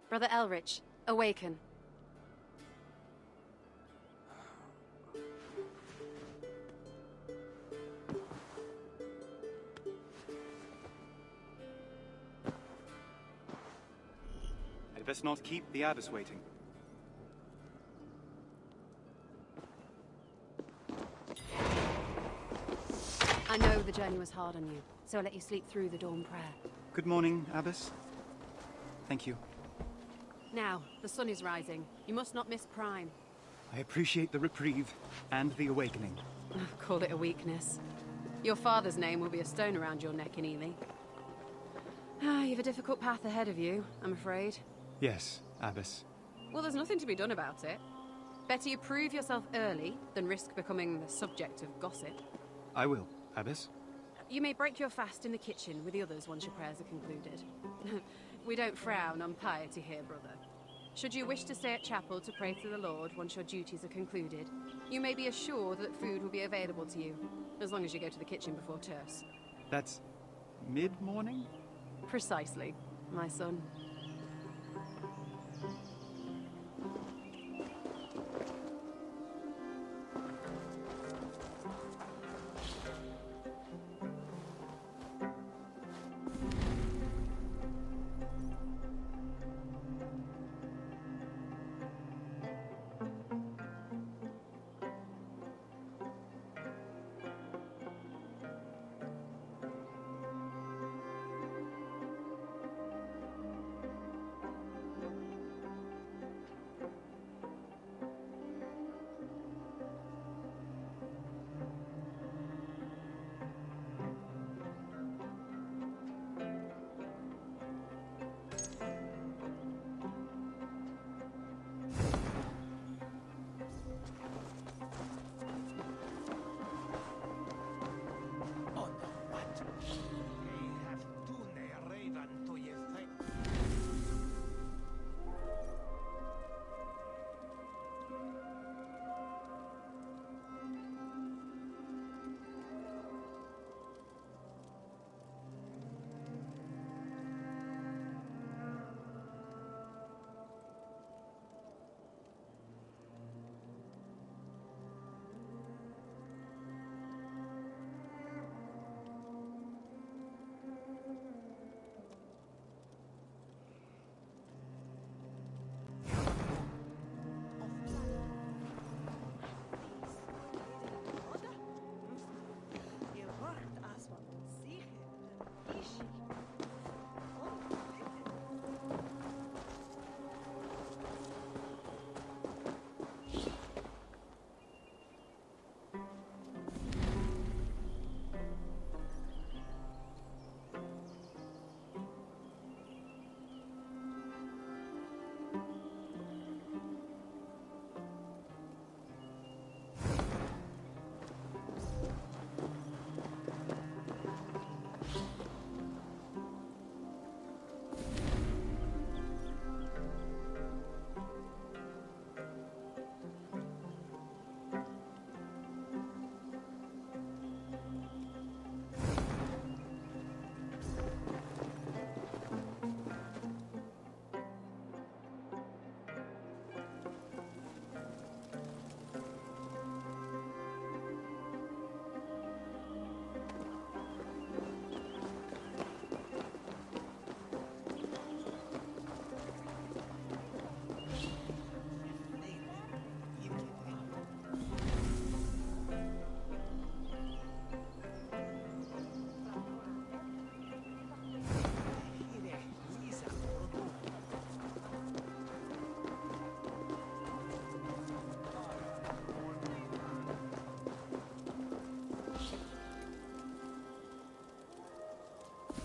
Brother Elrich, awaken. I'd best not keep the abbess waiting. I know the journey was hard on you, so I'll let you sleep through the dawn prayer. Good morning, abbess. Thank you. Now, the sun is rising. You must not miss prime. I appreciate the reprieve and the awakening. Call it a weakness. Your father's name will be a stone around your neck in Ely. You've a difficult path ahead of you, I'm afraid. Yes, abbess. Well, there's nothing to be done about it. Better you prove yourself early than risk becoming the subject of gossip. I will, abbess. You may break your fast in the kitchen with the others once your prayers are concluded. We don't frown on piety here, brother. Should you wish to stay at chapel to pray to the Lord once your duties are concluded, you may be assured that food will be available to you, as long as you go to the kitchen before terce. That's mid-morning? Precisely, my son.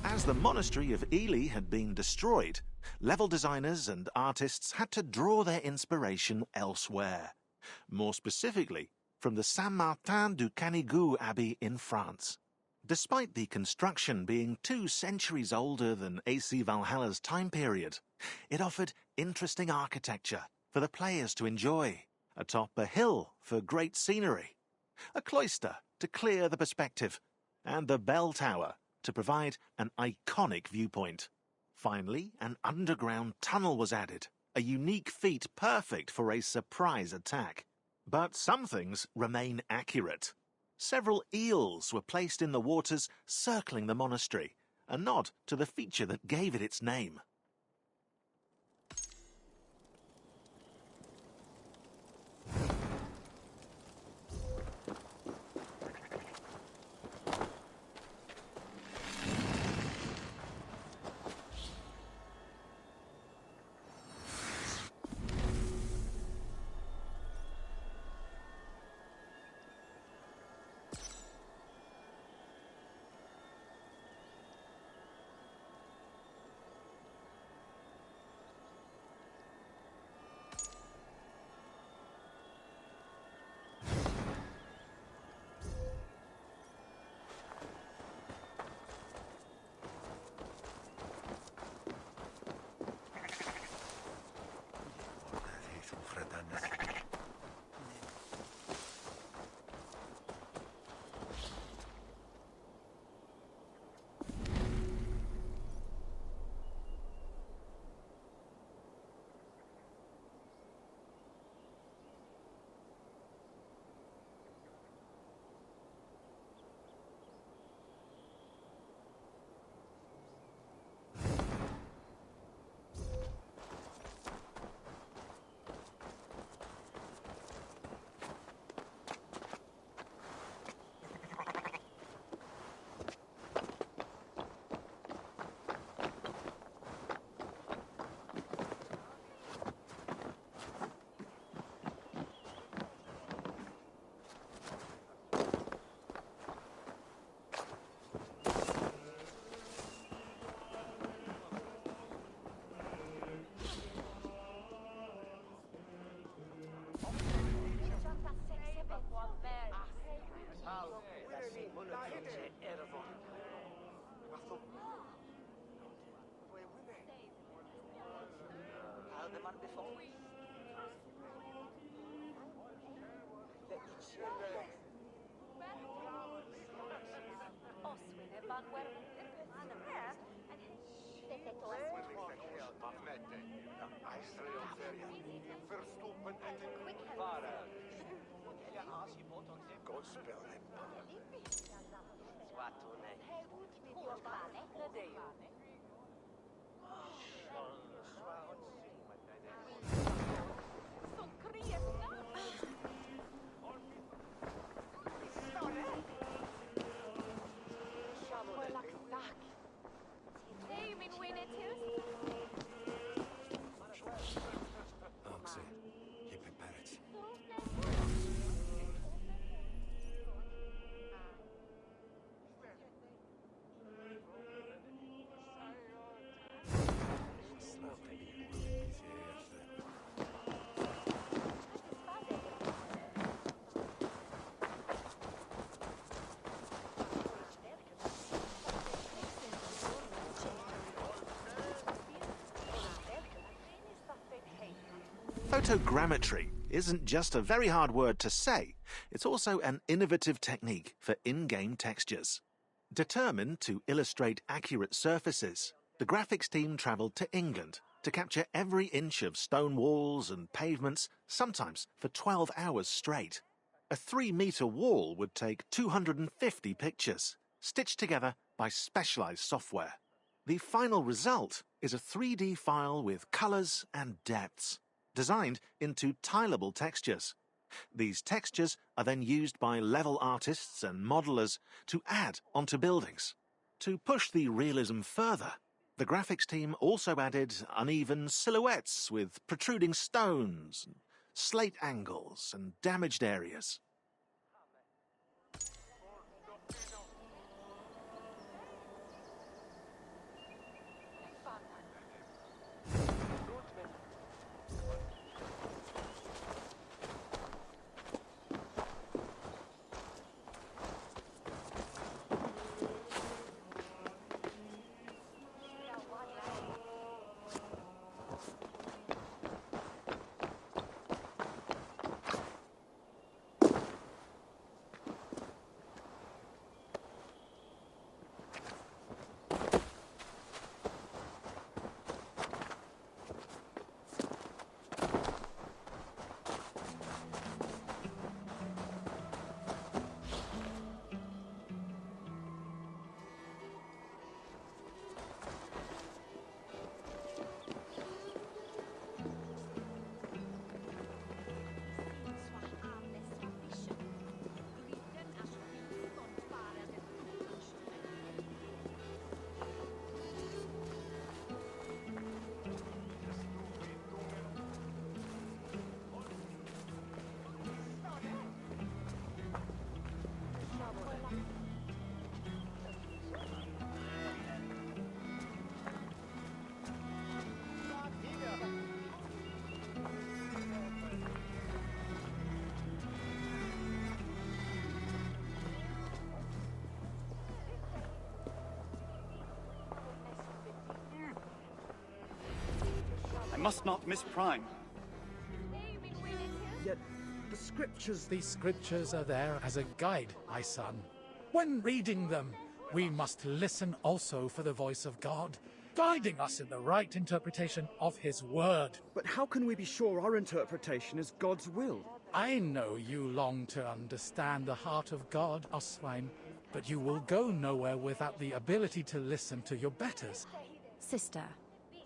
As the monastery of Ely had been destroyed, level designers and artists had to draw their inspiration elsewhere. More specifically, from the Saint-Martin du Canigou Abbey in France. Despite the construction being 2 centuries older than AC Valhalla's time period, it offered interesting architecture for the players to enjoy. Atop a hill for great scenery, a cloister to clear the perspective, and the bell tower to provide an iconic viewpoint. Finally, an underground tunnel was added, a unique feat perfect for a surprise attack. But some things remain accurate. Several eels were placed in the waters circling the monastery, a nod to the feature that gave it its name. Photogrammetry isn't just a very hard word to say, it's also an innovative technique for in-game textures. Determined to illustrate accurate surfaces, the graphics team travelled to England to capture every inch of stone walls and pavements, sometimes for 12 hours straight. A 3-metre wall would take 250 pictures, stitched together by specialised software. The final result is a 3D file with colours and depths, designed into tileable textures. These textures are then used by level artists and modelers to add onto buildings. To push the realism further, the graphics team also added uneven silhouettes with protruding stones, slate angles, and damaged areas. must not miss Prime. Yet, the scriptures... These scriptures are there as a guide, my son. When reading them, we must listen also for the voice of God, guiding us in the right interpretation of his word. But how can we be sure our interpretation is God's will? I know you long to understand the heart of God, Oswine, but you will go nowhere without the ability to listen to your betters. Sister,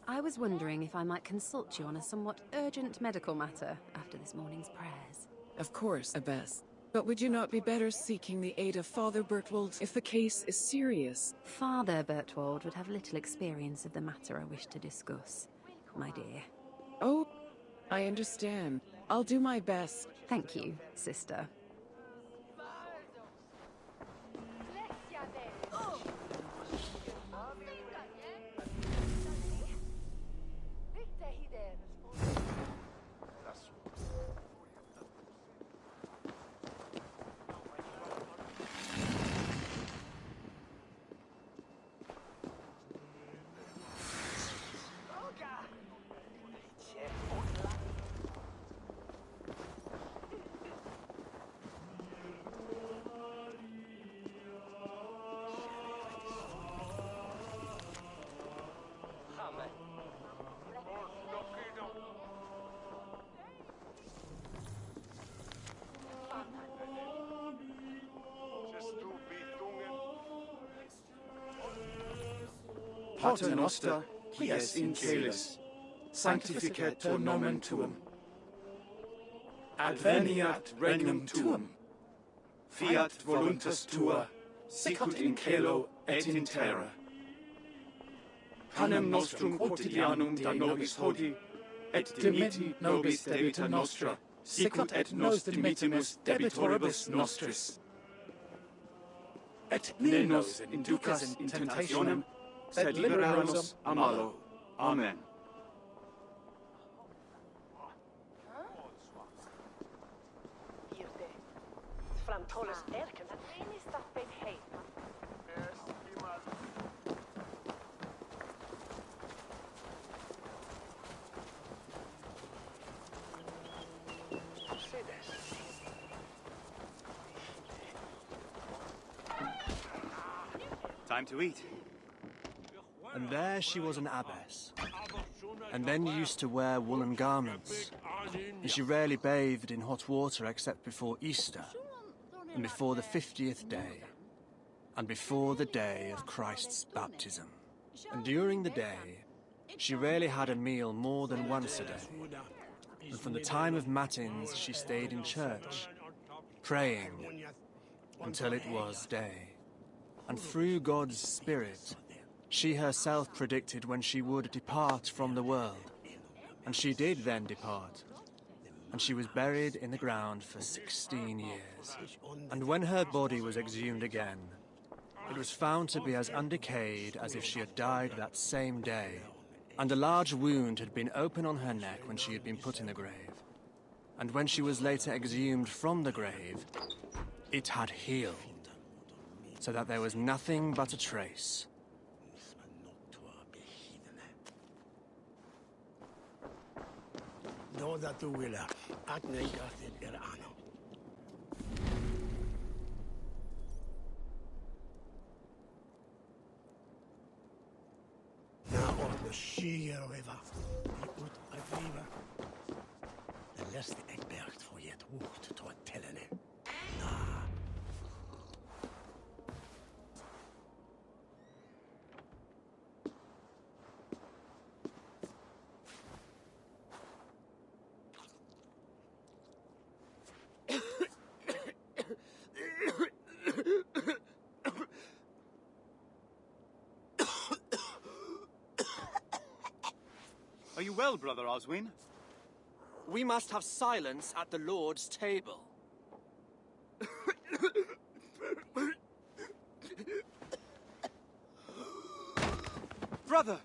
I was wondering if I might consult you on a somewhat urgent medical matter after this morning's prayers. Of course, Abbess. But would you not be better seeking the aid of Father Bertwald if the case is serious? Father Bertwald would have little experience of the matter I wish to discuss, my dear. Oh, I understand. I'll do my best. Thank you, sister. Pater noster, qui es in caelis, sanctificetur nomen tuum. Adveniat regnum tuum. Fiat voluntas tua, sicut in caelo et in terra. Panem nostrum quotidianum da nobis hodie, et dimitti nobis debita nostra, sicut et nos dimittimus debitoribus nostris. Et ne nos inducas in tentationem, sed libera nos a malo. Amen. Time to eat. And there she was an abbess, and then used to wear woolen garments, and she rarely bathed in hot water except before Easter, and before the 50th day, and before the day of Christ's baptism. And during the day, she rarely had a meal more than once a day, and from the time of matins she stayed in church, praying until it was day. And through God's Spirit, she herself predicted when she would depart from the world. And she did then depart. And she was buried in the ground for 16 years. And when her body was exhumed again, it was found to be as undecayed as if she had died that same day. And a large wound had been open on her neck when she had been put in the grave. And when she was later exhumed from the grave, it had healed, so that there was nothing but a trace. Are you well, Brother Oswin? We must have silence at the Lord's table. Brother!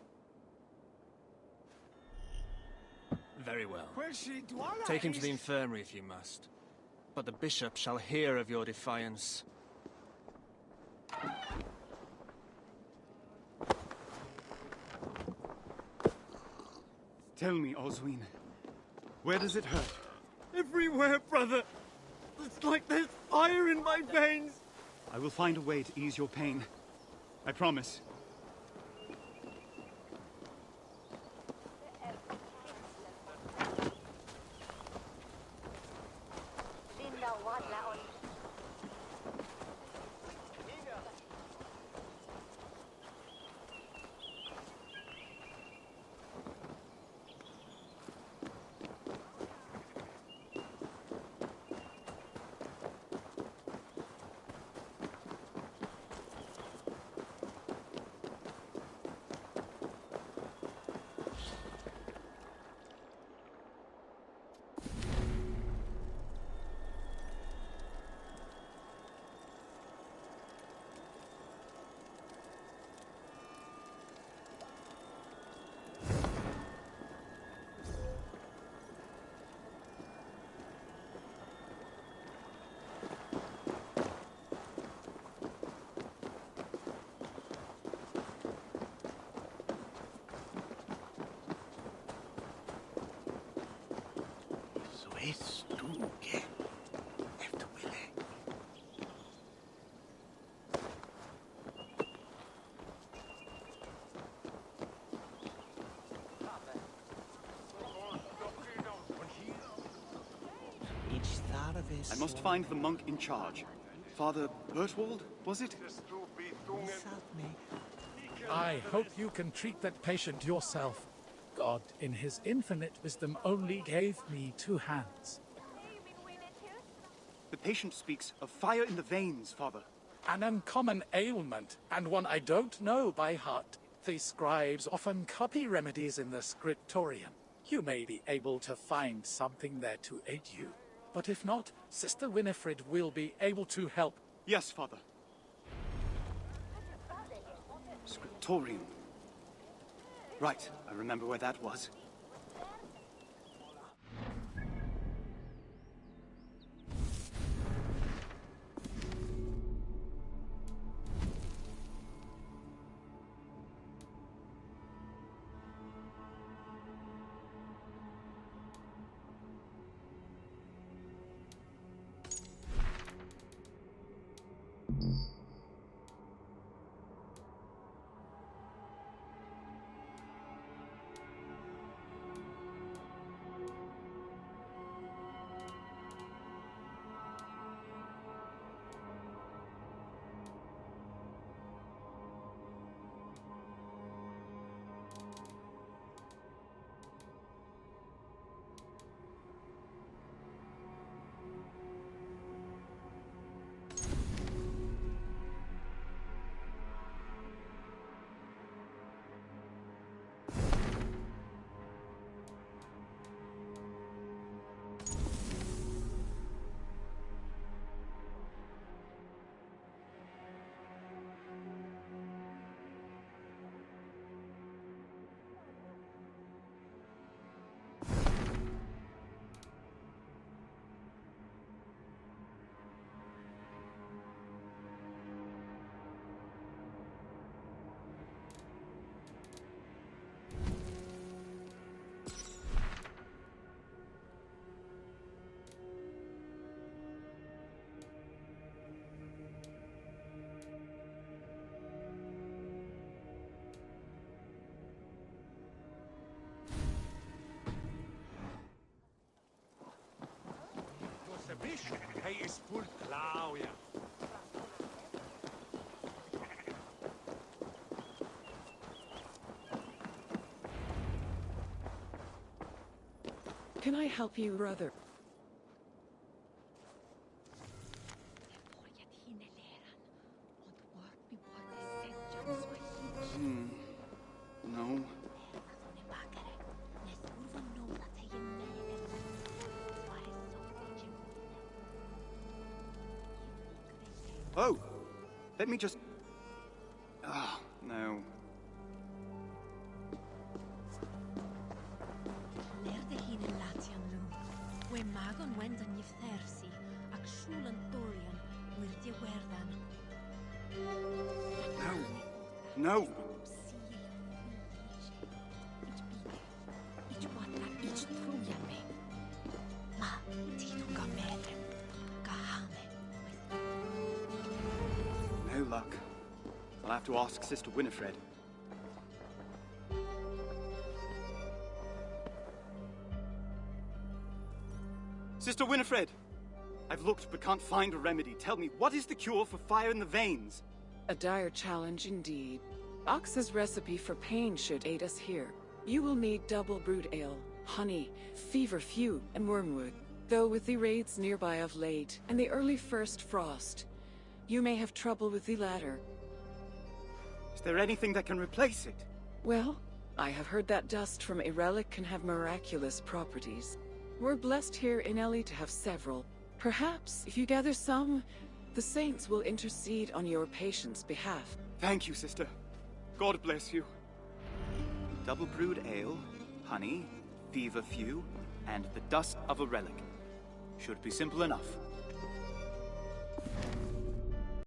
Very well. Take him to the infirmary if you must. But the bishop shall hear of your defiance. Tell me, Oswine, where does it hurt? Everywhere, brother. It's like there's fire in my veins. I will find a way to ease your pain. I promise. Es tú que efter ville. I must find the monk in charge. Father Bertwald, was it? I hope you can treat that patient yourself. God, in his infinite wisdom, only gave me 2 hands. The patient speaks of fire in the veins, Father. An uncommon ailment, and one I don't know by heart. The scribes often copy remedies in the scriptorium. You may be able to find something there to aid you. But if not, Sister Winifred will be able to help. Yes, Father. Scriptorium. Right, I remember where that was. Can I help you, brother? No. Oh! Let me just... Ah, no. No! No! I'll have to ask Sister Winifred. Sister Winifred! I've looked but can't find a remedy. Tell me, what is the cure for fire in the veins? A dire challenge indeed. Ox's recipe for pain should aid us here. You will need double brewed ale, honey, feverfew, and wormwood. Though with the raids nearby of late, and the early first frost, you may have trouble with the latter. Is there anything that can replace it? Well, I have heard that dust from a relic can have miraculous properties. We're blessed here in Ellie to have several. Perhaps, if you gather some, the saints will intercede on your patient's behalf. Thank you, sister. God bless you. Double brewed ale, honey, feverfew, and the dust of a relic. Should be simple enough.